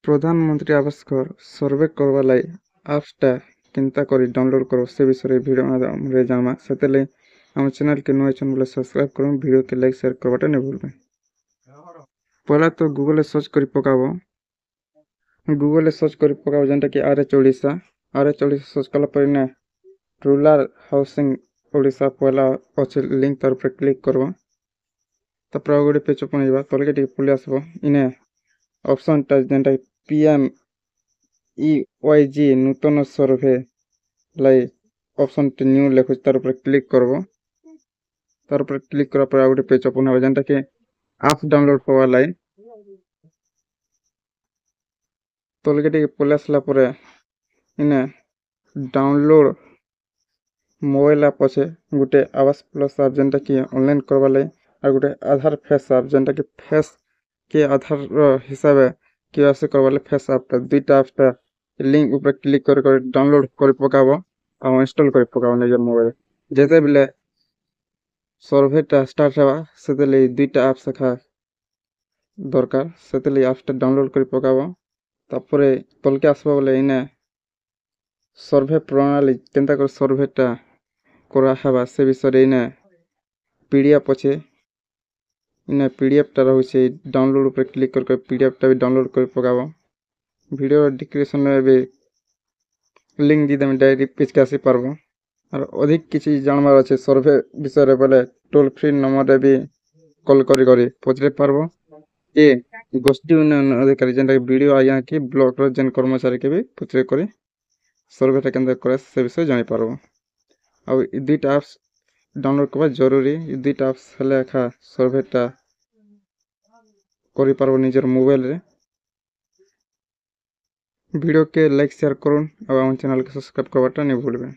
प्रधानमंत्री आवास घर सर्वे करवा लाई आप्सटा केनता करी डाउनलोड करो से विषय वीडियो में जामा सेते आम चैनल के नुआ चैनल सब्सक्राइब करो वीडियो के लाइक शेयर करवाटा नहीं भूलबे। पहला तो गूगल सर्च करी पकाबो गूगल सर्च करी पकाबो जेंटा कि RH ओडिशा सर्च कला पर ना रूरल हाउसिंग ओडिशा पहला अच्छे लिंक तार पर क्लिक करबो तापर गोटे पेज ओपन होगा तलके टिके पुली आसबो इने ऑप्शन टा जेंटा PMEYG नूतन सर्वे लाई ऑप्शन टे न्यू लेखु तार ऊपर क्लिक करबो तार ऊपर क्लिक करा पर गोटे पेज ओपन होगा जेंटा कि ऐप डाउनलोड करवा लाई तलके टिके पुली आसला पर इने डाउनलोड मोबाइल ऐप अच्छे गोटे आवास प्लस ऐप जेंटा कि ऑनलाइन करवा लाई और गोटे आधार फेस ऐप जेंटा कि फेस के आधार हिसाब केवाईसी करवाले फेस ऐप दुईटा ऐप लिंक ऊपर क्लिक कर डाउनलोड कर पकाबो और इंस्टॉल कर पकाबो निजर मोबाइल जेते बेले सर्वेटा स्टार्ट हेबा सेते लई दुईटा ऐप सखा दरकार सेते लई ऐपटा डाउनलोड कर पकाबो तापरे तलके आसबा बोले इने सर्वे प्रणाली केनता कर सर्वेटा करा हेबा से विषय इने पीडीएफ अच्छे इने पीडीएफ टा रहुचे डाउनलोड ऊपर क्लिक कर पीडीएफ टा भी डाउनलोड कर पकाबो वीडियो डिस्क्रिप्शन में भी लिंक दी देम डायरेक्ट पेज के आसी पारबो और अधिक किसी जानवर अच्छे सर्वे विषय रे बोले टोल फ्री नंबर रे भी कॉल करी पचरे पारबो ए गोष्ठी उन्नयन अधिकारी जेंटा वीडियो आया कि ब्लॉक रो जन कर्मचारी के भी पचरे करी सर्वे टा केंद्र करे से विषय जानि पारबो और ई दुईटा ऐप्स डाउनलोड करबा जरूरी ई दुईटा ऐप्स हेले खा सर्वे टा करि पारबो निजर मोबाइल रे वीडियो के लाइक शेयर करूँ और चैनल के सब्सक्राइब करवाटा नहीं भूलबे।